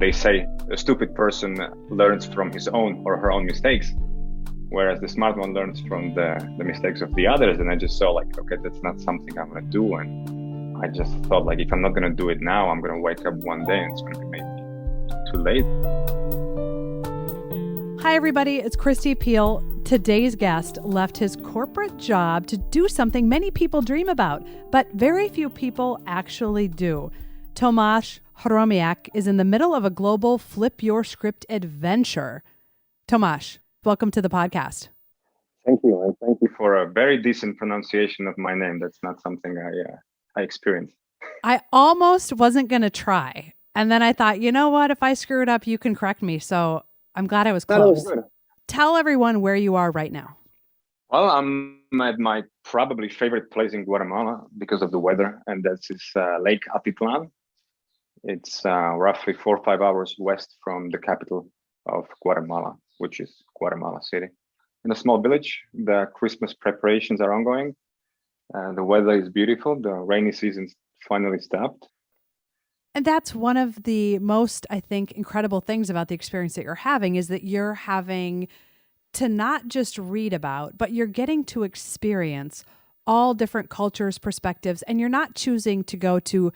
They say a stupid person learns from his own or her own mistakes, whereas the smart one learns from the mistakes of the others. And I just saw like, okay, that's not something I'm going to do. And I just thought like, if I'm not going to do it now, I'm going to wake up one day and it's going to be maybe too late. Hi, everybody. It's Kristi Piehl. Today's guest left his corporate job to do something many people dream about, but very few people actually do. Tomas Hromjak is in the middle of a global flip your script adventure. Tomas, welcome to the podcast. Thank you. And thank you for a very decent pronunciation of my name. That's not something I experienced. I almost wasn't going to try. And then I thought, you know what? If I screw it up, you can correct me. So I'm glad I was close. That was good. Tell everyone where you are right now. Well, I'm at my probably favorite place in Guatemala because of the weather, and that's Lake Atitlan. It's roughly 4 or 5 hours west from the capital of Guatemala, which is Guatemala City. In a small village, the Christmas preparations are ongoing. The weather is beautiful. The rainy season's finally stopped. And that's one of the most, I think, incredible things about the experience that you're having is that you're having to not just read about, but you're getting to experience all different cultures, perspectives, and you're not choosing to go to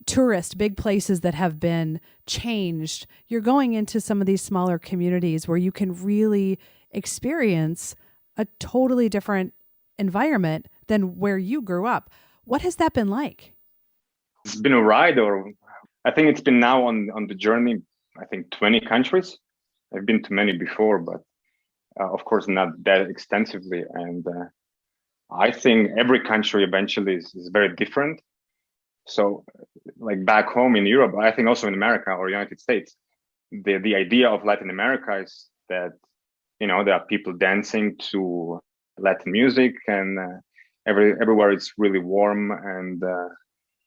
tourist big places that have been changed. You're going into some of these smaller communities where you can really experience a totally different environment than where you grew up. What has that been like? It's been a ride, or I think it's been now on the journey, I think 20 countries. I've been to many before, but of course not that extensively. And I think every country eventually is very different. So like back home in Europe, I think also in America or United States, the idea of Latin America is that, there are people dancing to Latin music and everywhere it's really warm and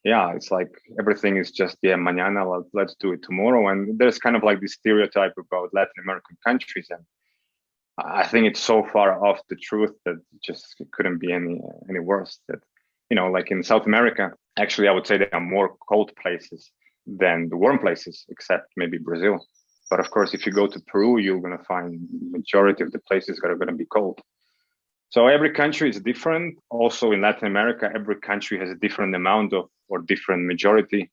it's like everything is just, mañana, let's do it tomorrow. And there's kind of like this stereotype about Latin American countries. And I think it's so far off the truth that it couldn't be any worse. That, like in South America, actually, I would say there are more cold places than the warm places, except maybe Brazil. But of course, if you go to Peru, you're going to find majority of the places that are going to be cold. So every country is different. Also in Latin America, every country has a different amount of, or different majority,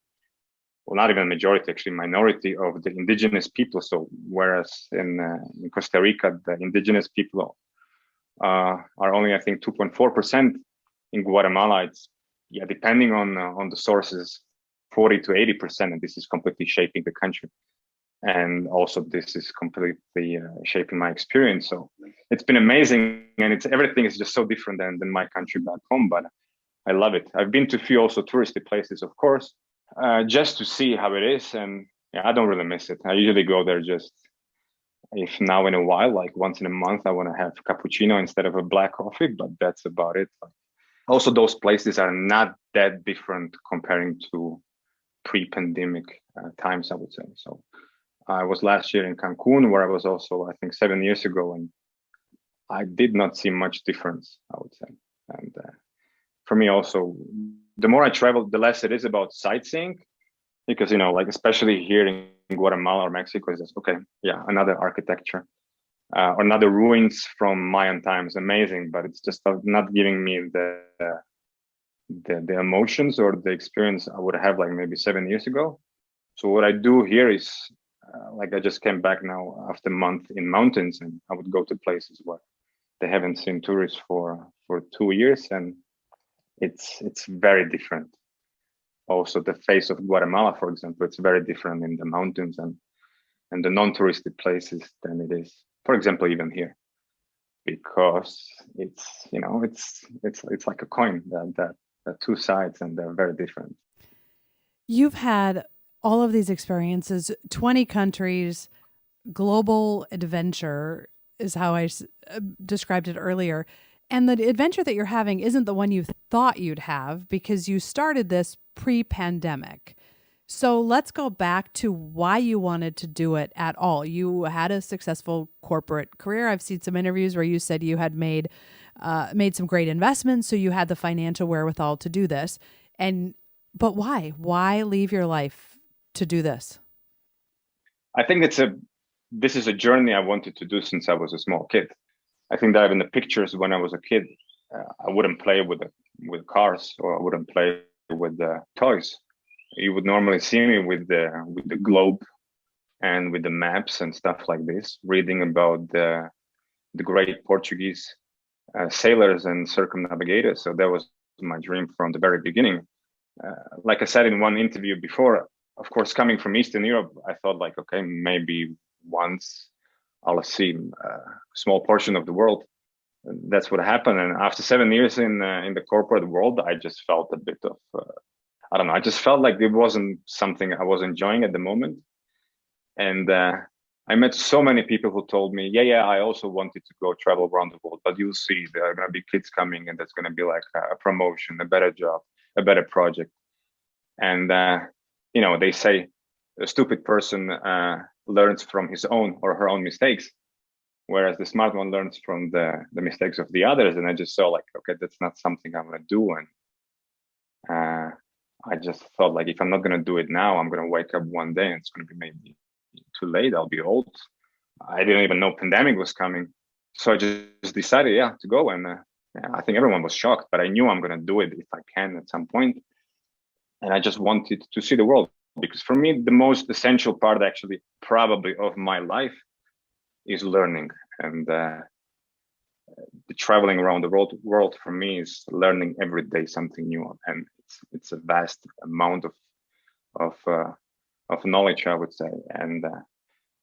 well, not even majority, actually minority of the indigenous people. So whereas in Costa Rica, the indigenous people are only, I think, 2.4%. In Guatemala, it's, depending on the sources, 40 to 80%. And this is completely shaping the country. And also this is completely shaping my experience. So it's been amazing. And everything is just so different than my country back home, but I love it. I've been to a few also touristy places, of course, just to see how it is. And I don't really miss it. I usually go there just if now in a while, like once in a month, I want to have cappuccino instead of a black coffee, but that's about it. Also, those places are not that different comparing to pre-pandemic times, I would say. So I was last year in Cancun, where I was also, I think, 7 years ago, and I did not see much difference, I would say. And for me also, the more I travel, the less it is about sightseeing, because, like especially here in Guatemala or Mexico, it's just, another architecture. Or another ruins from Mayan times, amazing, but it's just not giving me the emotions or the experience I would have like maybe 7 years ago. So what I do here is like I just came back now after a month in mountains, and I would go to places where they haven't seen tourists for 2 years, and it's very different. Also, the face of Guatemala, for example, it's very different in the mountains and the non-touristy places than it is, for example, even here, because it's like a coin that two sides, and they're very different. You've had all of these experiences, 20 countries, global adventure is how I described it earlier. And the adventure that you're having isn't the one you thought you'd have, because you started this pre-pandemic. So let's go back to why you wanted to do it at all. You had a successful corporate career. I've seen some interviews where you said you had made some great investments, so you had the financial wherewithal to do this. But why? Why leave your life to do this? I think this is a journey I wanted to do since I was a small kid. I think that in the pictures when I was a kid, I wouldn't play with cars, or I wouldn't play with toys. You would normally see me with the globe and with the maps and stuff like this, reading about the great Portuguese sailors and circumnavigators. So that was my dream from the very beginning. Like I said in one interview before, of course, coming from Eastern Europe, I thought like, okay, maybe once I'll see a small portion of the world. And that's what happened. And after 7 years in the corporate world, I just felt a bit of, I don't know, I just felt like it wasn't something I was enjoying at the moment. And I met so many people who told me, yeah, I also wanted to go travel around the world, but you'll see there are going to be kids coming and there's going to be like a promotion, a better job, a better project. And, they say a stupid person learns from his own or her own mistakes, whereas the smart one learns from the mistakes of the others. And I just saw like, okay, that's not something I'm going to do. And I just thought like, if I'm not going to do it now, I'm going to wake up one day and it's going to be maybe too late. I'll be old. I didn't even know pandemic was coming. So I just decided, to go. And I think everyone was shocked, but I knew I'm going to do it if I can at some point. And I just wanted to see the world, because for me, the most essential part actually probably of my life is learning. And the traveling around the world for me is learning every day something new. And it's a vast amount of knowledge, I would say. And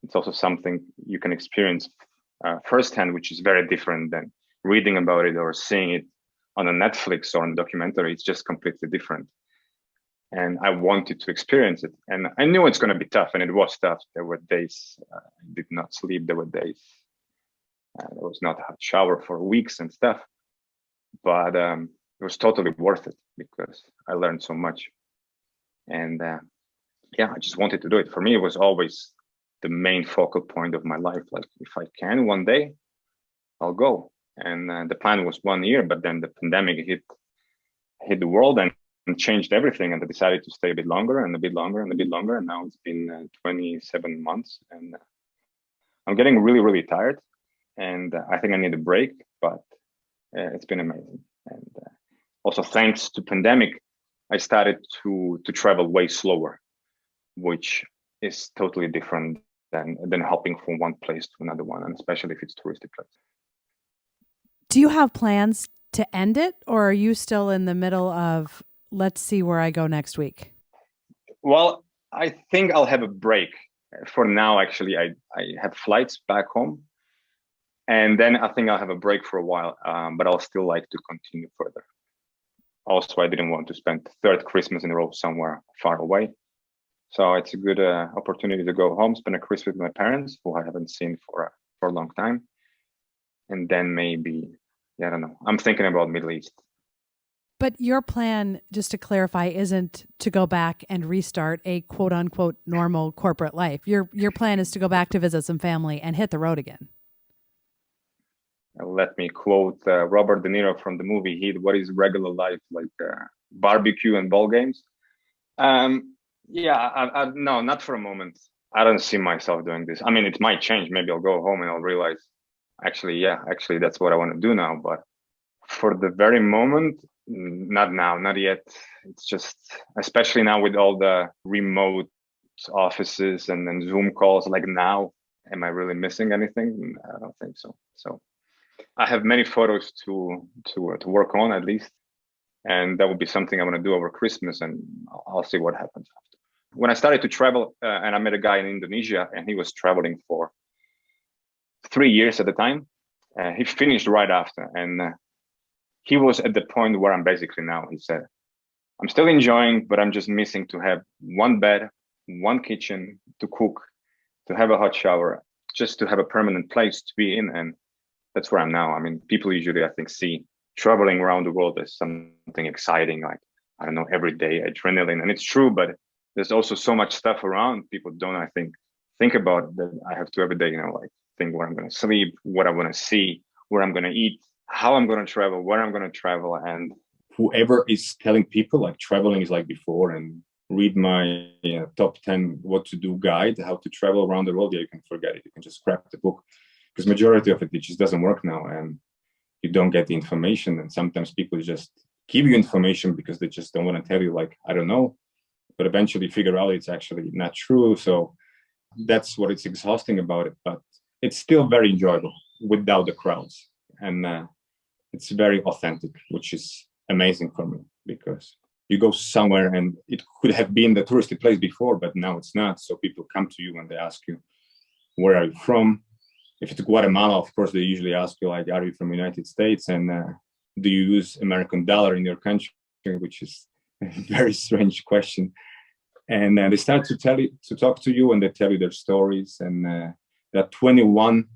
it's also something you can experience firsthand, which is very different than reading about it or seeing it on a Netflix or on a documentary. It's just completely different. And I wanted to experience it. And I knew it's going to be tough, and it was tough. There were days I did not sleep. There were days there was not a hot shower for weeks and stuff. But it was totally worth it because I learned so much. And I just wanted to do it. For me, it was always the main focal point of my life. Like, if I can one day, I'll go. And the plan was 1 year, but then the pandemic hit the world and changed everything. And I decided to stay a bit longer and a bit longer and a bit longer. And now it's been 27 months, and I'm getting really, really tired. And I think I need a break, but it's been amazing. And also thanks to pandemic, I started to travel way slower, which is totally different than hopping from one place to another one, and especially if it's a touristy place. Do you have plans to end it, or are you still in the middle of, let's see where I go next week? Well, I think I'll have a break. For now, actually, I have flights back home. And then I think I'll have a break for a while, but I'll still like to continue further. Also, I didn't want to spend third Christmas in a row somewhere far away. So it's a good opportunity to go home, spend a Christmas with my parents, who I haven't seen for a long time. And then maybe, I don't know, I'm thinking about Middle East. But your plan, just to clarify, isn't to go back and restart a quote unquote normal corporate life. Your plan is to go back to visit some family and hit the road again. Let me quote Robert De Niro from the movie Heat. What is regular life? Like barbecue and ball games? No, not for a moment. I don't see myself doing this. I mean, it might change. Maybe I'll go home and I'll realize, actually, that's what I want to do now. But for the very moment, not now, not yet. It's just, especially now with all the remote offices and Zoom calls, like now, am I really missing anything? I don't think so. So I have many photos to work on, at least. And that would be something I want to do over Christmas, and I'll see what happens after. When I started to travel, and I met a guy in Indonesia, and he was traveling for 3 years at the time. He finished right after, and he was at the point where I'm basically now. He said, I'm still enjoying, but I'm just missing to have one bed, one kitchen to cook, to have a hot shower, just to have a permanent place to be in. And that's where I'm now. I mean, people usually, I think, see traveling around the world as something exciting, like, I don't know, every day adrenaline. And it's true, but there's also so much stuff around. People don't, I think about that I have to every day, like think where I'm going to sleep, what I want to see, where I'm going to eat, how I'm going to travel, where I'm going to travel. And whoever is telling people like traveling is like before and read my top 10 what to do guide, how to travel around the world, you can forget it. You can just scrap the book, because majority of it just doesn't work now, and you don't get the information. And sometimes people just give you information because they just don't want to tell you, like, I don't know, but eventually figure out it's actually not true. So that's what it's exhausting about it, but it's still very enjoyable without the crowds. And it's very authentic, which is amazing for me, because you go somewhere and it could have been the touristy place before, but now it's not. So people come to you and they ask you, where are you from? If it's Guatemala, of course, they usually ask you, like, are you from the United States? And do you use American dollar in your country? Which is a very strange question. And they start to talk to you, and they tell you their stories. And there are 21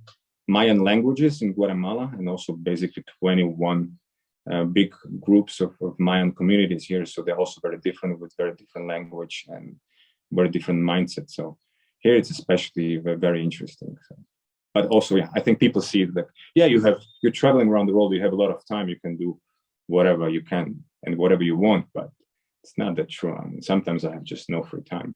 Mayan languages in Guatemala, and also basically 21 big groups of Mayan communities here. So they're also very different, with very different language and very different mindset. So here it's especially very interesting. So, but also, yeah, I think people see that, yeah, you're traveling around the world, you have a lot of time, you can do whatever you can and whatever you want, but it's not that true. I mean, sometimes I have just no free time.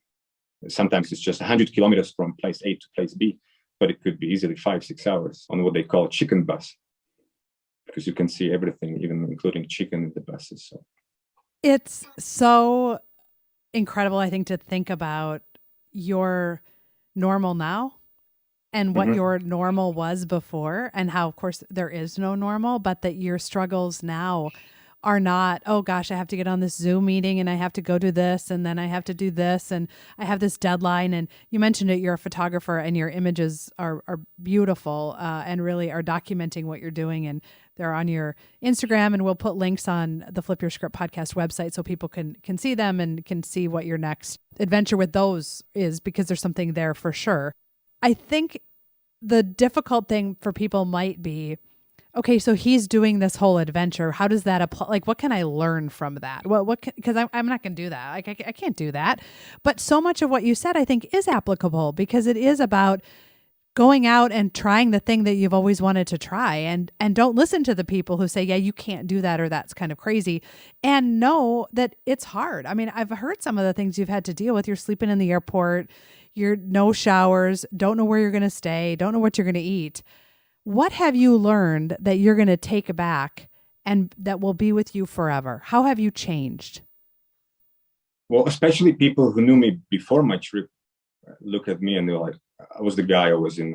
Sometimes it's just 100 kilometers from place A to place B, but it could be easily 5-6 hours on what they call chicken bus, because you can see everything, even including chicken in the buses. So it's so incredible, I think, to think about your normal now and what your normal was before, and how, of course, there is no normal, but that your struggles now are not, oh gosh, I have to get on this Zoom meeting and I have to go do this and then I have to do this and I have this deadline. And you mentioned it, you're a photographer and your images are beautiful and really are documenting what you're doing. And they're on your Instagram, and we'll put links on the Flip Your Script podcast website so people can see them and can see what your next adventure with those is, because there's something there for sure. I think the difficult thing for people might be, okay, so he's doing this whole adventure. How does that apply? Like, what can I learn from that? Because I'm not going to do that. Like, I can't do that. But so much of what you said, I think, is applicable, because it is about going out and trying the thing that you've always wanted to try, and don't listen to the people who say, yeah, you can't do that, or that's kind of crazy, and know that it's hard. I mean, I've heard some of the things you've had to deal with. You're sleeping in the airport, you're no showers, don't know where you're going to stay, don't know what you're going to eat. What have you learned that you're going to take back and that will be with you forever? How have you changed? Well, especially people who knew me before my trip look at me and they're like, I was the guy who was in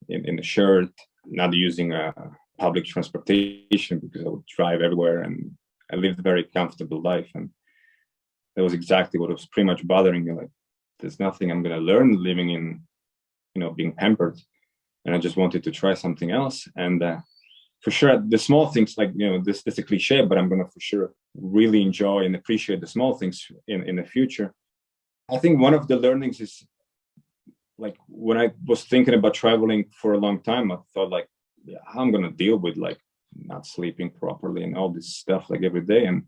the shirt, not using public transportation, because I would drive everywhere and I lived a very comfortable life. And that was exactly what was pretty much bothering me. Like, there's nothing I'm going to learn living in, being pampered. And I just wanted to try something else. And for sure, the small things, like, this is a cliche, but I'm going to for sure really enjoy and appreciate the small things in the future. I think one of the learnings is, like, when I was thinking about traveling for a long time, I thought, like, yeah, how I'm going to deal with, like, not sleeping properly and all this stuff, like, every day. And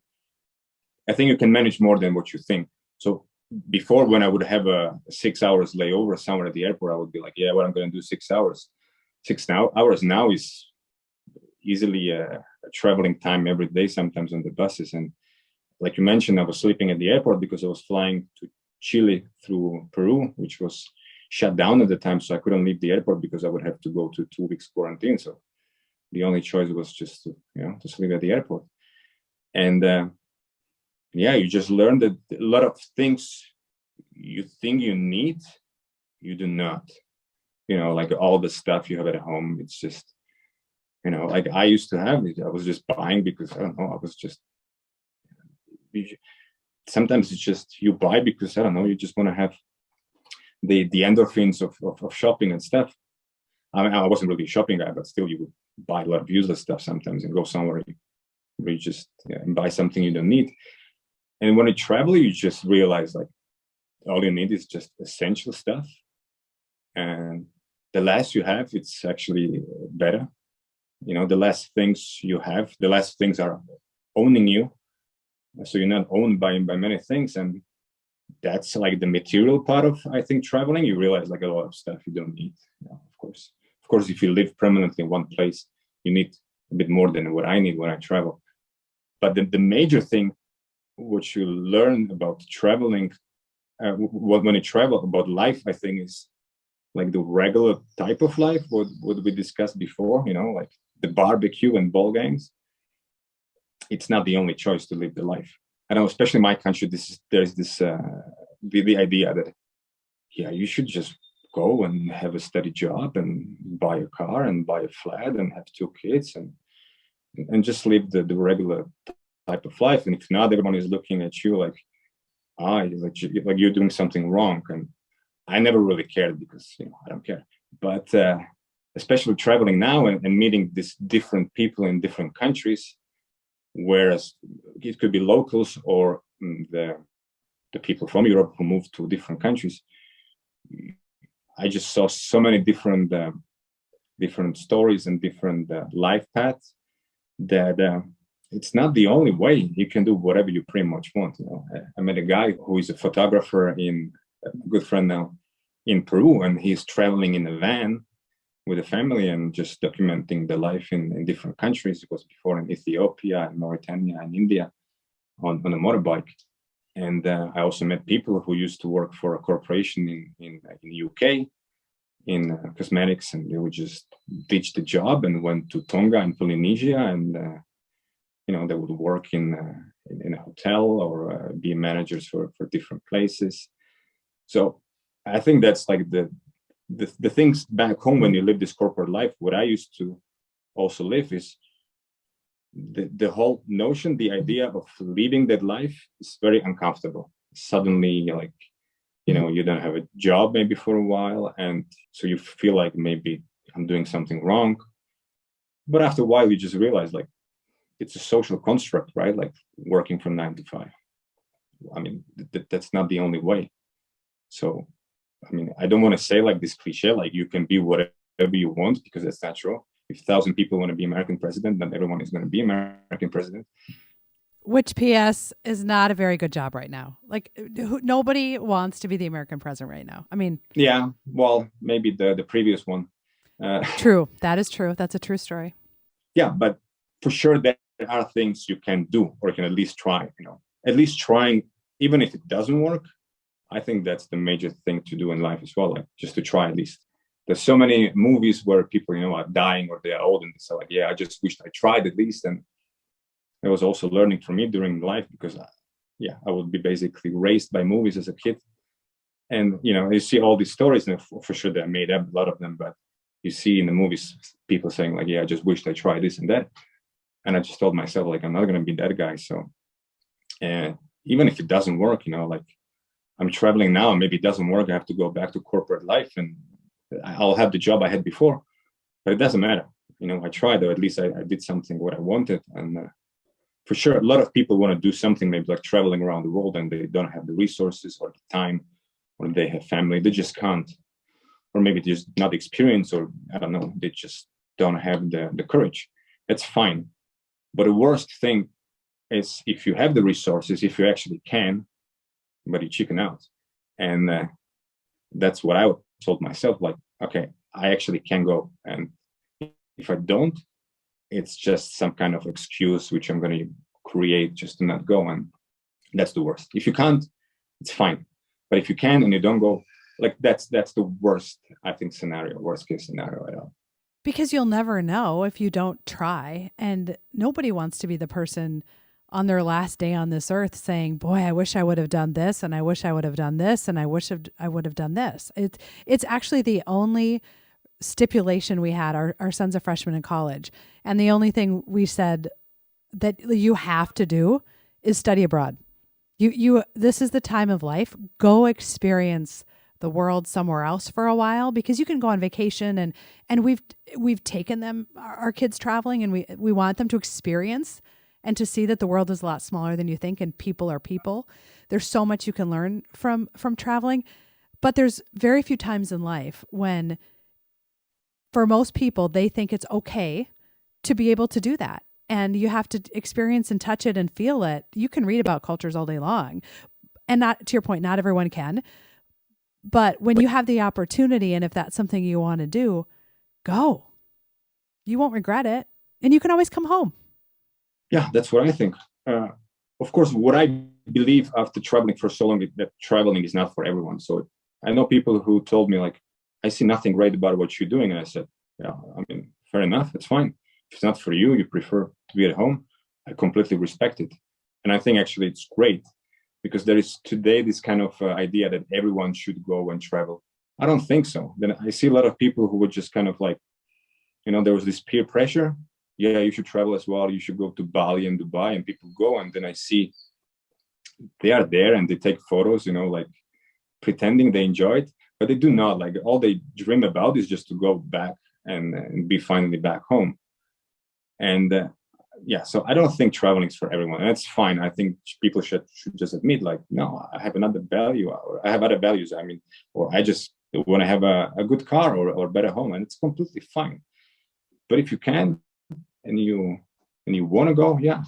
I think you can manage more than what you think. So before, when I would have a 6 hours layover somewhere at the airport, I would be like, yeah, what I'm going to do 6 hours. 6 hours now is easily a traveling time every day, sometimes on the buses. And like you mentioned, I was sleeping at the airport because I was flying to Chile through Peru, which was shut down at the time. So I couldn't leave the airport because I would have to go to 2 weeks quarantine. So the only choice was just to sleep at the airport. And you just learn that a lot of things you think you need, you do not. Like all the stuff you have at home, it's just, like I used to have it. I was just buying because, I don't know, I was just, sometimes it's just you buy because, I don't know, you just want to have the endorphins of shopping and stuff. I mean, I wasn't really a shopping guy, but still you would buy a lot of useless stuff sometimes and go somewhere where you just buy something you don't need. And when you travel, you just realize, like, all you need is just essential stuff. And the less you have, it's actually better. The less things you have, the less things are owning you. So you're not owned by many things. And that's like the material part of, I think, traveling. You realize, like, a lot of stuff you don't need. Of course, if you live permanently in one place, you need a bit more than what I need when I travel. But the major thing what you learn about traveling, when you travel about life, I think is like the regular type of life, what we discussed before, like the barbecue and ball games. It's not the only choice to live the life. I know, especially in my country, there's this the idea that, yeah, you should just go and have a steady job and buy a car and buy a flat and have 2 kids and just live the regular type of life. And if not, everyone is looking at you like, like you're doing something wrong. And I never really cared because I don't care. But especially traveling now and meeting these different people in different countries, whereas it could be locals or the people from Europe who moved to different countries. I just saw so many different stories and different life paths that it's not the only way. You can do whatever you pretty much want. I met a guy who is a photographer, a good friend now, in Peru, and he's traveling in a van with a family and just documenting the life in different countries. He was before in Ethiopia and Mauritania and India on a motorbike. And I also met people who used to work for a corporation in UK in cosmetics, and they would just ditch the job and went to Tonga and Polynesia, and they would work in a hotel or be managers for different places. So I think that's like the things back home when you live this corporate life. What I used to also live is the whole notion, the idea of leaving that life is very uncomfortable. Suddenly, like, you don't have a job maybe for a while, and so you feel like maybe I'm doing something wrong. But after a while, you just realize like it's a social construct, right? Like working from 9 to 5. I mean, that's not the only way. So, I mean, I don't want to say like this cliche, like you can be whatever you want, because that's not true. If 1,000 people want to be American president, then everyone is going to be American president. Which, P.S., is not a very good job right now. Like, nobody wants to be the American president right now. I mean, yeah, well, maybe the previous one. True. That is true. That's a true story. Yeah, but for sure there are things you can do, or you can at least try. At least trying, even if it doesn't work. I think that's the major thing to do in life as well, like just to try at least. There's so many movies where people, are dying or they're old and so like, yeah, I just wished I tried at least. And it was also learning for me during life because, I would be basically raised by movies as a kid. And, you see all these stories, and for sure they made up a lot of them, but you see in the movies people saying like, yeah, I just wished I tried this and that. And I just told myself, like, I'm not going to be that guy. So even if it doesn't work, like, I'm traveling now, maybe it doesn't work. I have to go back to corporate life and I'll have the job I had before, but it doesn't matter. I tried, or at least I did something what I wanted. And for sure, a lot of people want to do something, maybe like traveling around the world, and they don't have the resources or the time, or they have family. They just can't, or maybe just not experience, or I don't know, they just don't have the courage. That's fine. But the worst thing is if you have the resources, if you actually can, but you chicken out. And that's what I told myself, like, okay, I actually can go. And if I don't, it's just some kind of excuse which I'm going to create just to not go. And that's the worst. If you can't, it's fine. But if you can and you don't go, like that's the worst, I think, worst case scenario at all. Because you'll never know if you don't try. And nobody wants to be the person on their last day on this earth saying, boy, I wish I would have done this, and I wish I would have done this, and I wish I would have done this. It's actually the only stipulation we had. Our son's a freshman in college, and the only thing we said that you have to do is study abroad. This is the time of life. Go experience the world somewhere else for a while, because you can go on vacation, and we've taken them, our kids, traveling, and we want them to experience and to see that the world is a lot smaller than you think, and people are people. There's so much you can learn from traveling, but there's very few times in life when, for most people, they think it's okay to be able to do that. And you have to experience and touch it and feel it. You can read about cultures all day long. And not, to your point, not everyone can. But when you have the opportunity, and if that's something you want to do, go. You won't regret it. And you can always come home. Yeah, that's what I think. Of course, what I believe after traveling for so long that traveling is not for everyone. So I know people who told me like, I see nothing great about what you're doing. And I said, yeah, I mean, fair enough. It's fine. If it's not for you, you prefer to be at home. I completely respect it. And I think actually it's great because there is today this kind of idea that everyone should go and travel. I don't think so. Then I see a lot of people who would just kind of like, there was this peer pressure. Yeah, you should travel as well. You should go to Bali and Dubai, and people go. And then I see they are there and they take photos, like pretending they enjoy it, but they do not. Like all they dream about is just to go back and be finally back home. And so I don't think traveling is for everyone. And that's fine. I think people should just admit like, no, I have another value, or I have other values. I mean, or I just want to have a good car or better home, and it's completely fine. But if you can and you want to go, yeah,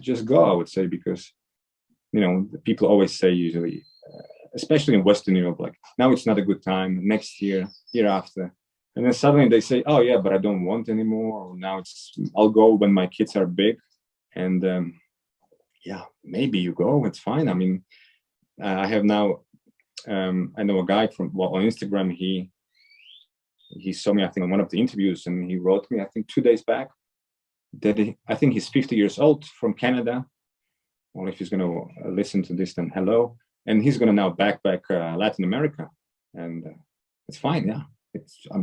just go, I would say, because people always say usually, especially in Western Europe, like now it's not a good time, next year after. And then suddenly they say, oh yeah, but I don't want anymore. Or now I'll go when my kids are big. And maybe you go, it's fine. I mean, I have now, I know a guy on Instagram, he saw me, I think, on one of the interviews, and he wrote me, I think 2 days back, that I think he's 50 years old, from Canada. Or if he's going to listen to this, then hello. And he's going to now backpack Latin America. And it's fine, yeah.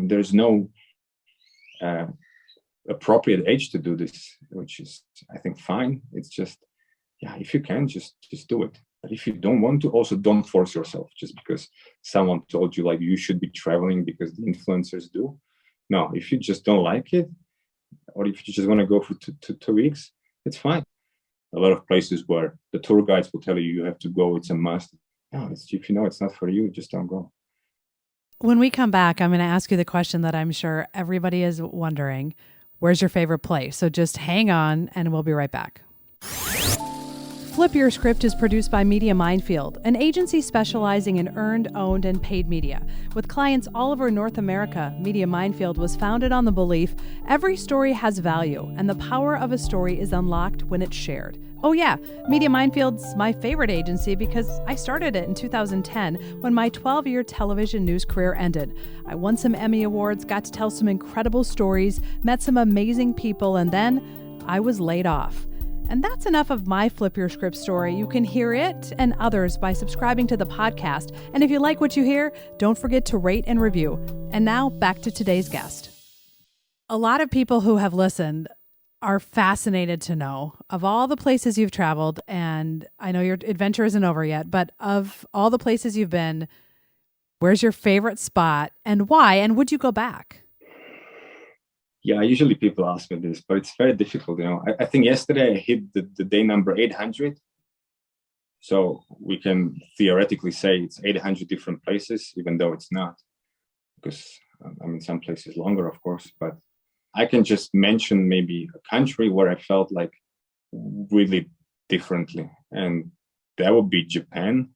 There's no appropriate age to do this, which is, I think, fine. It's just, yeah, if you can, just do it. But if you don't want to, also don't force yourself just because someone told you like you should be traveling because the influencers do. No, if you just don't like it, or if you just want to go for 2 weeks, it's fine. A lot of places where the tour guides will tell you have to go, it's a must. No, if it's not for you, just don't go. When we come back, I'm going to ask you the question that I'm sure everybody is wondering. Where's your favorite place? So just hang on and we'll be right back. Flip Your Script is produced by Media Minefield, an agency specializing in earned, owned, and paid media. With clients all over North America, Media Minefield was founded on the belief every story has value, and the power of a story is unlocked when it's shared. Oh yeah, Media Minefield's my favorite agency because I started it in 2010 when my 12-year television news career ended. I won some Emmy Awards, got to tell some incredible stories, met some amazing people, and then I was laid off. And that's enough of my Flip Your Script story. You can hear it and others by subscribing to the podcast. And if you like what you hear, don't forget to rate and review. And now back to today's guest. A lot of people who have listened are fascinated to know of all the places you've traveled. And I know your adventure isn't over yet, but of all the places you've been, where's your favorite spot and why? And would you go back? Yeah, usually people ask me this, but it's very difficult. I think yesterday I hit the day number 800. So we can theoretically say it's 800 different places, even though it's not. Because, some places longer, of course. But I can just mention maybe a country where I felt like really differently. And that would be Japan.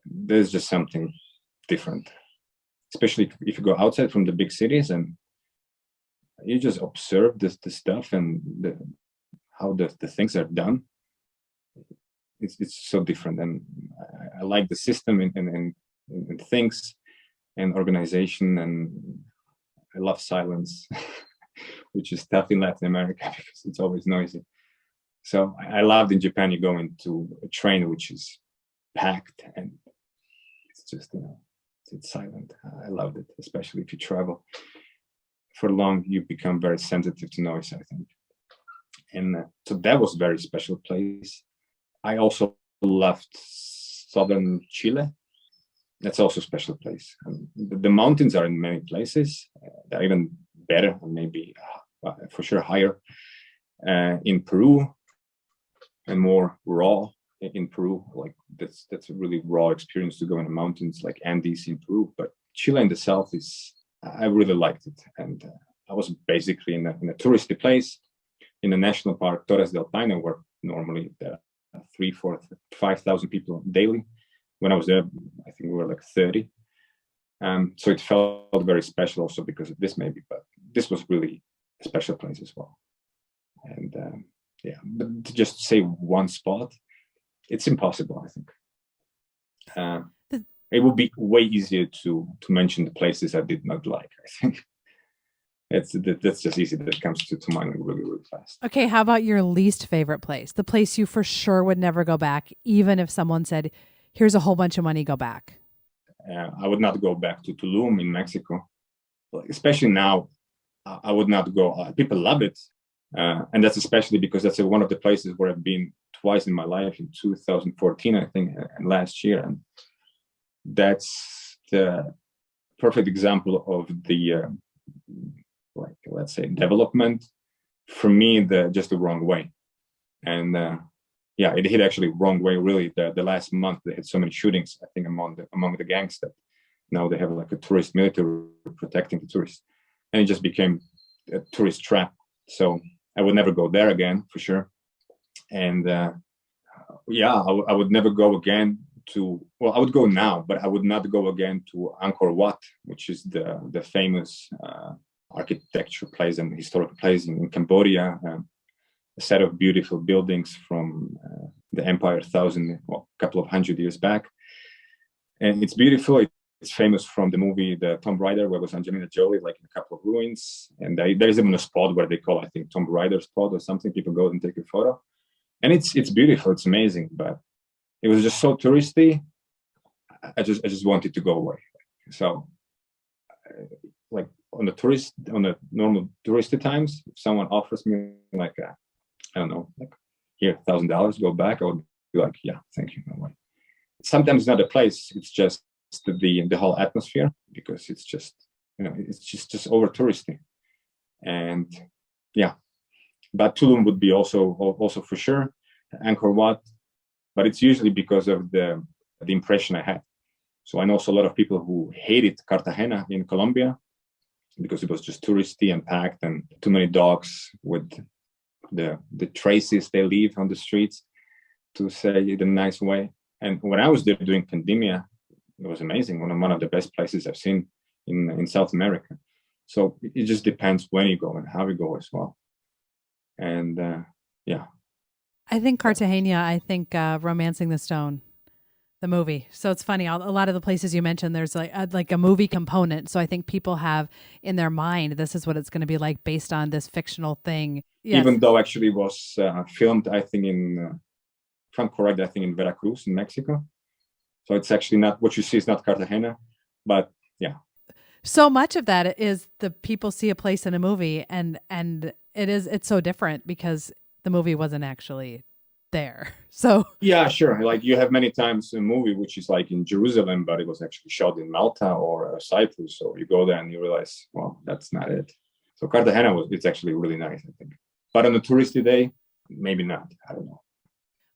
There's just something different. Especially if you go outside from the big cities and you just observe the stuff and how the things are done. It's so different, and I like the system and things and organization, and I love silence, which is tough in Latin America because it's always noisy. So I loved in Japan, you go into a train which is packed and it's just it's silent. I loved it, especially if you travel for long, you become very sensitive to noise, I think. And so that was a very special place. I also loved southern Chile. That's also a special place. The mountains are in many places. They're even better, and maybe for sure higher in Peru, and more raw in Peru. Like that's a really raw experience to go in the mountains like Andes in Peru. But Chile in the south I really liked it, and I was basically in a touristy place in the national park Torres del Paine, where normally there are 3,000, 4,000, 5,000 people daily. When I was there, I think we were like 30. So it felt very special also because of this maybe, but this was really a special place as well. And but to just say one spot, it's impossible, I think. It would be way easier to mention the places I did not like, I think. That's just easy. That comes to mind really, really fast. Okay, how about your least favorite place? The place you for sure would never go back, even if someone said, here's a whole bunch of money, go back. I would not go back to Tulum in Mexico. Especially now, I would not go. People love it. And that's especially because that's one of the places where I've been twice in my life, in 2014, I think, and last year. And that's the perfect example of the, let's say, development. For me, just the wrong way. And it hit actually wrong way, really. The last month, they had so many shootings, I think, among the gangs that now they have like a tourist military protecting the tourists. And it just became a tourist trap. So I would never go there again, for sure. And I would never go again I would go now, but I would not go again to Angkor Wat, which is the famous architecture place and historical place in Cambodia. A set of beautiful buildings from the Empire, a couple of hundred years back. And it's beautiful. It's famous from the movie The Tomb Raider, where was Angelina Jolie, like in a couple of ruins. And there is even a spot where they call, I think, Tomb Raider spot or something. People go and take a photo. And it's beautiful. It's amazing. But it was just so touristy. I just wanted to go away. So, like on the normal touristy times, if someone offers me like, I don't know, like here, $1,000, go back, I would be like, yeah, thank you, no way. Sometimes it's not a place, it's just the whole atmosphere, because it's just, it's just over touristy. And yeah, but Tulum would be also for sure, Angkor Wat, but it's usually because of the impression I had. So I know also a lot of people who hated Cartagena in Colombia because it was just touristy and packed and too many dogs with the traces they leave on the streets, to say it in a nice way. And when I was there during pandemic, it was amazing. One of the best places I've seen in South America. So it just depends when you go and how you go as well. And I think Cartagena, Romancing the Stone, the movie. So it's funny, a lot of the places you mentioned, there's like a movie component. So I think people have in their mind, this is what it's going to be like based on this fictional thing. Yes. Even though actually it was filmed, I think if I'm correct, I think in Veracruz in Mexico. So it's actually not, what you see is not Cartagena, but yeah. So much of that is the people see a place in a movie and it's so different because the movie wasn't actually there. So yeah, sure. Like you have many times a movie which is like in Jerusalem, but it was actually shot in Malta or Cyprus. So you go there and you realize, well, that's not it. So Cartagena it's actually really nice, I think. But on a touristy day, maybe not. I don't know.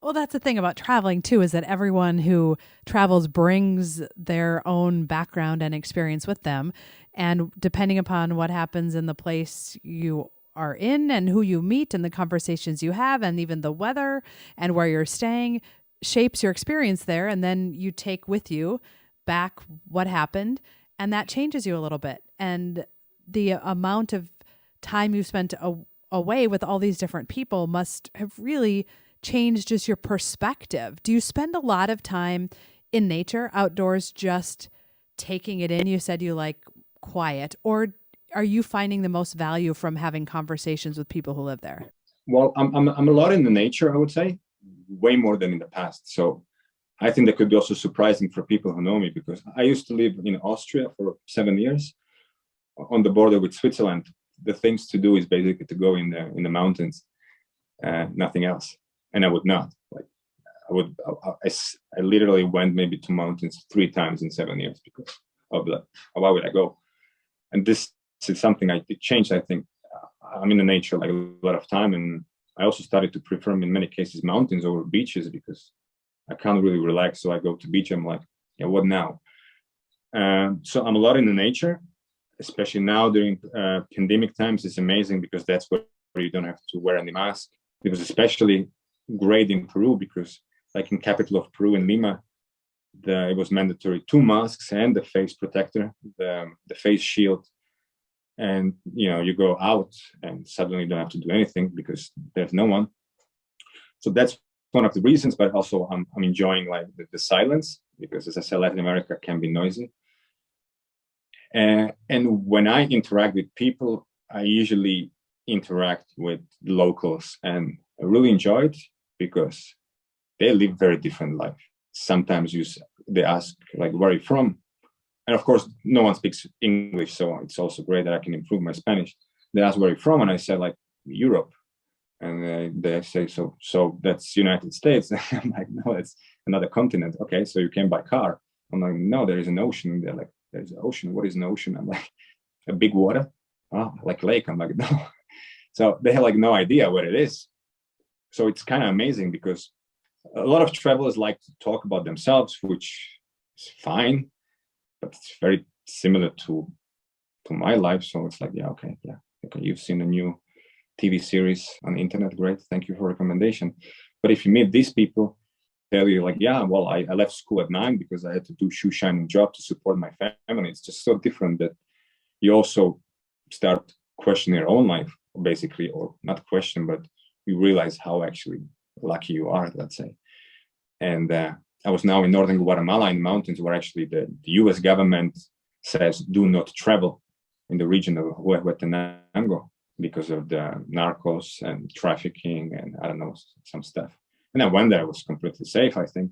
Well, that's the thing about traveling too, is that everyone who travels brings their own background and experience with them. And depending upon what happens in the place you are in and who you meet and the conversations you have and even the weather and where you're staying shapes your experience there. And then you take with you back what happened, and that changes you a little bit. And the amount of time you spent away with all these different people must have really changed just your perspective. Do you spend a lot of time in nature, outdoors, just taking it in? You said you like quiet, or are you finding the most value from having conversations with people who live there? Well, I'm a lot in the nature, I would say, way more than in the past. So I think that could be also surprising for people who know me, because I used to live in Austria for 7 years on the border with Switzerland. The things to do is basically to go in the mountains, nothing else. And I would not. I literally went maybe to mountains 3 times in 7 years because of why would I go? And this is something I did change. I think I'm in the nature like a lot of time, and I also started to prefer in many cases mountains over beaches because I can't really relax. So I go to beach. I'm like, yeah, what now? So I'm a lot in the nature, especially now during pandemic times. It's amazing because that's where you don't have to wear any mask. It was especially great in Peru because, like in capital of Peru, in Lima, it was mandatory 2 masks and the face protector, the face shield. And you go out and suddenly you don't have to do anything because there's no one. So that's one of the reasons, but also I'm enjoying like the silence, because as I said, Latin America can be noisy. And when I interact with people, I usually interact with locals, and I really enjoy it because they live very different life. Sometimes they ask like, where are you from? And of course, no one speaks English, so it's also great that I can improve my Spanish. They ask where are you from, and I say like Europe, and they say so that's United States. I'm like, no, it's another continent. Okay, so you came by car. I'm like, no, there is an ocean. They're like, there's an ocean. What is an ocean? I'm like, a big water. Oh, like lake. I'm like, no. So they have like no idea what it is. So it's kind of amazing because a lot of travelers like to talk about themselves, which is fine, but it's very similar to my life. So it's like, yeah, okay, you've seen a new TV series on the internet, great, thank you for recommendation. But if you meet these people, tell you like, yeah, well, I left school at 9 because I had to do shoe shining job to support my family. It's just so different that you also start questioning your own life, basically, or not question, but you realize how actually lucky you are, let's say. And I was now in northern Guatemala in the mountains, where actually the US government says do not travel in the region of Huehuetenango because of the narcos and trafficking and I don't know, some stuff. And I went there, it was completely safe, I think.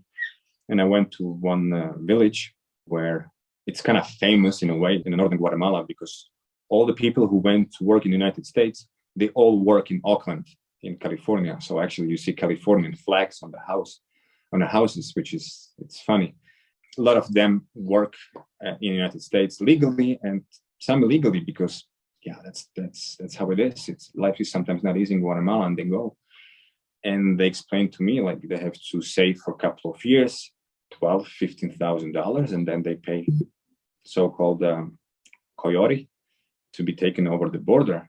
And I went to one village where it's kind of famous in a way in northern Guatemala, because all the people who went to work in the United States, they all work in Oakland, in California. So actually you see Californian flags on the houses, which is, it's funny. A lot of them work in the United States legally and some illegally, because yeah, that's how it is. Life is sometimes not easy in Guatemala, and they go. And they explained to me like they have to save for a couple of years, $12,000-$15,000, and then they pay so-called coyote to be taken over the border.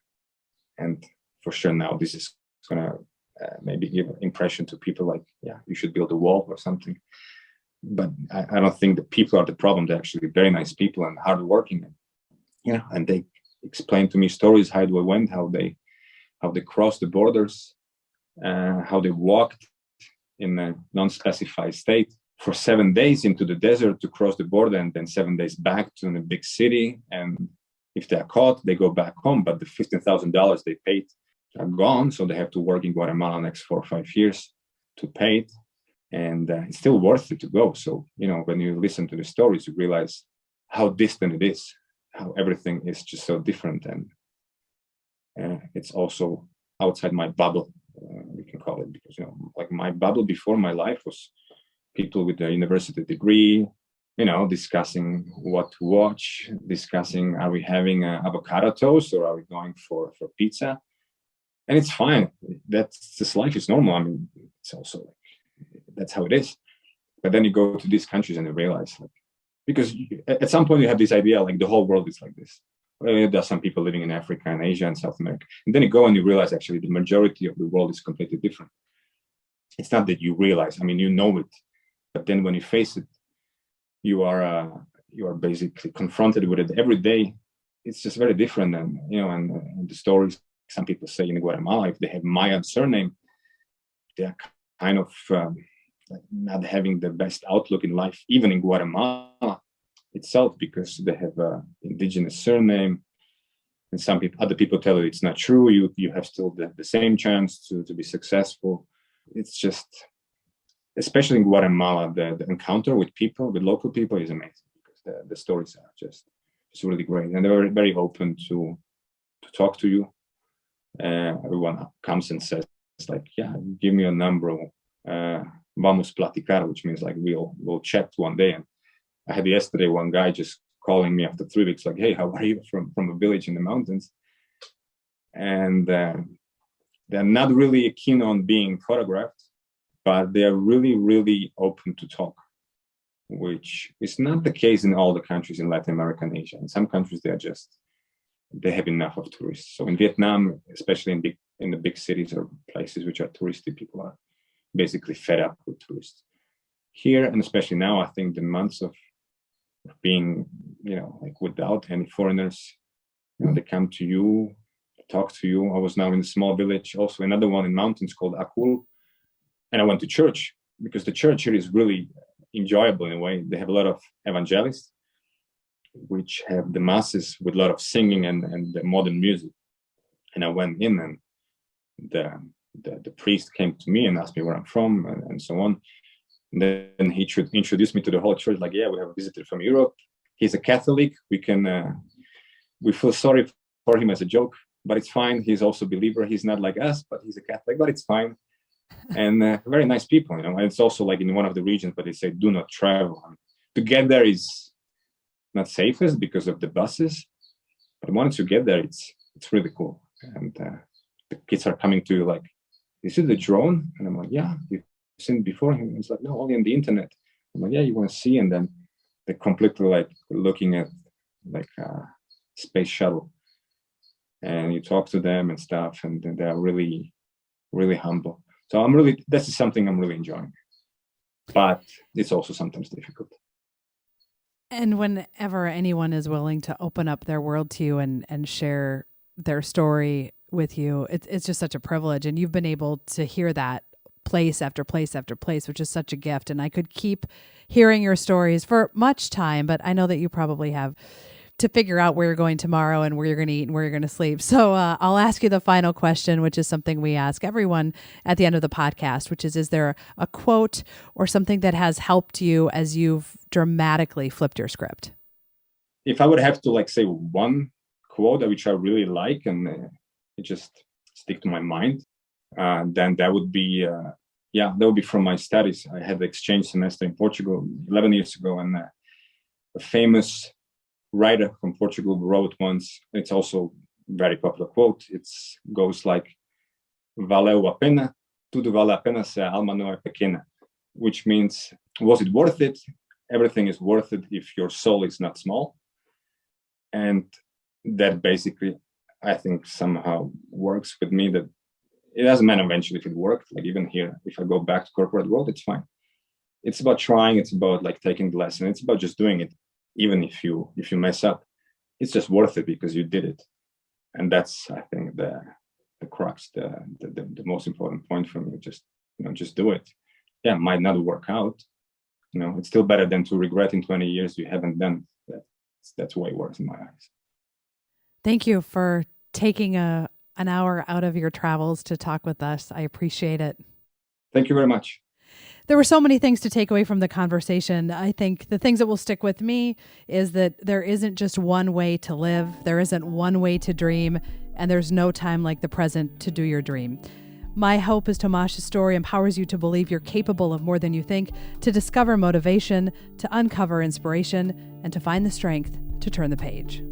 And for sure now this is gonna maybe give an impression to people like, yeah, you should build a wall or something. But I don't think the people are the problem. They're actually very nice people and hardworking. And they explained to me stories how they went, how they crossed the borders, how they walked in a non-specified state for 7 days into the desert to cross the border, and then 7 days back to a big city. And if they're caught, they go back home. But the $15,000 they paid are gone, so they have to work in Guatemala next 4 or 5 years to pay it. And it's still worth it to go. So, when you listen to the stories, you realize how distant it is, how everything is just so different. And it's also outside my bubble, we can call it, because, like my bubble before my life was people with a university degree, discussing what to watch, discussing, are we having avocado toast or are we going for pizza? And it's fine. This life is normal. I mean, it's also like, that's how it is. But then you go to these countries and you realize, like, because at some point you have this idea, like the whole world is like this. Well, there's some people living in Africa and Asia and South America. And then you go and you realize actually the majority of the world is completely different. It's not that you realize, I mean, you know it, but then when you face it, you are basically confronted with it every day. It's just very different. And, and the stories, some people say in Guatemala, if they have Mayan surname, they're kind of not having the best outlook in life, even in Guatemala itself, because they have an indigenous surname. And other people tell you it's not true. You have still the same chance to be successful. It's just, especially in Guatemala, the encounter with local people is amazing, because the stories are just really great. And they're very open to talk to you. Everyone comes and says, like, yeah, give me a number, vamos platicar, which means like we'll chat one day. And I had yesterday one guy just calling me after 3 weeks, like, hey, how are you, from a village in the mountains? And they're not really keen on being photographed, but they're really, really open to talk, which is not the case in all the countries in Latin America and Asia. In some countries, they have enough of tourists. So in Vietnam, especially in the big cities or places which are touristy, people are basically fed up with tourists. Here, and especially now, I think the months of being, like without any foreigners, they come to you, talk to you. I was now in a small village, also another one in mountains called Akul. And I went to church because the church here is really enjoyable in a way. They have a lot of evangelists, which have the masses with a lot of singing and the modern music. And I went in, and the priest came to me and asked me where I'm from and so on. And then he introduced me to the whole church, like, yeah, we have a visitor from Europe. He's a Catholic. We feel sorry for him as a joke, but it's fine. He's also a believer. He's not like us, but he's a Catholic, but it's fine. And very nice people, And it's also like in one of the regions, but they say, do not travel. To get there is not safest because of the buses, but once you get there, it's really cool. And the kids are coming to you like, is it a drone? And I'm like, yeah, you've seen it before. And he's like, no, only on the internet. I'm like, yeah, you want to see? And then they're completely like looking at like a space shuttle, and you talk to them and stuff, and they're really, really humble. So this is something I'm really enjoying, but it's also sometimes difficult. And whenever anyone is willing to open up their world to you and share their story with you, it's just such a privilege. And you've been able to hear that place after place after place, which is such a gift. And I could keep hearing your stories for much time, but I know that you probably have to figure out where you're going tomorrow and where you're going to eat and where you're going to sleep. So I'll ask you the final question, which is something we ask everyone at the end of the podcast, which is there a quote or something that has helped you as you've dramatically flipped your script? If I would have to like say one quote which I really like and it just stick to my mind, then that would be from my studies. I had the exchange semester in Portugal 11 years ago, and a famous writer from Portugal wrote once, it's also very popular quote, it goes like, valeu a pena, tudo vale a pena se a alma não é pequena, which means, was it worth it? Everything is worth it if your soul is not small. And that basically, I think somehow works with me, that it doesn't matter eventually if it worked, like even here, if I go back to corporate world, it's fine. It's about trying, it's about like taking the lesson, it's about just doing it. Even if you mess up, it's just worth it because you did it. And that's, I think, the crux, the most important point for me. Just do it. Yeah, it might not work out. It's still better than to regret in 20 years you haven't done that. That's way worse in my eyes. Thank you for taking an hour out of your travels to talk with us. I appreciate it. Thank you very much. There were so many things to take away from the conversation. I think the things that will stick with me is that there isn't just one way to live. There isn't one way to dream, and there's no time like the present to do your dream. My hope is Tomas's story empowers you to believe you're capable of more than you think, to discover motivation, to uncover inspiration, and to find the strength to turn the page.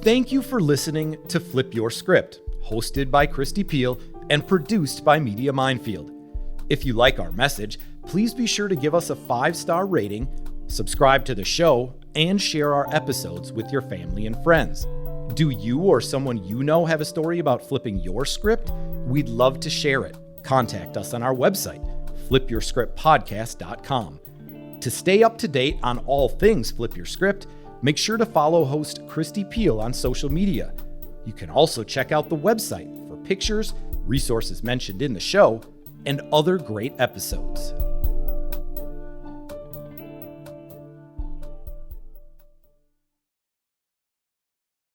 Thank you for listening to Flip Your Script, hosted by Kristi Piehl and produced by Media Minefield. If you like our message, please be sure to give us a 5-star rating, subscribe to the show, and share our episodes with your family and friends. Do you or someone you know have a story about flipping your script? We'd love to share it. Contact us on our website, flipyourscriptpodcast.com. To stay up to date on all things Flip Your Script, make sure to follow host Kristi Piehl on social media. You can also check out the website for pictures, resources mentioned in the show, and other great episodes.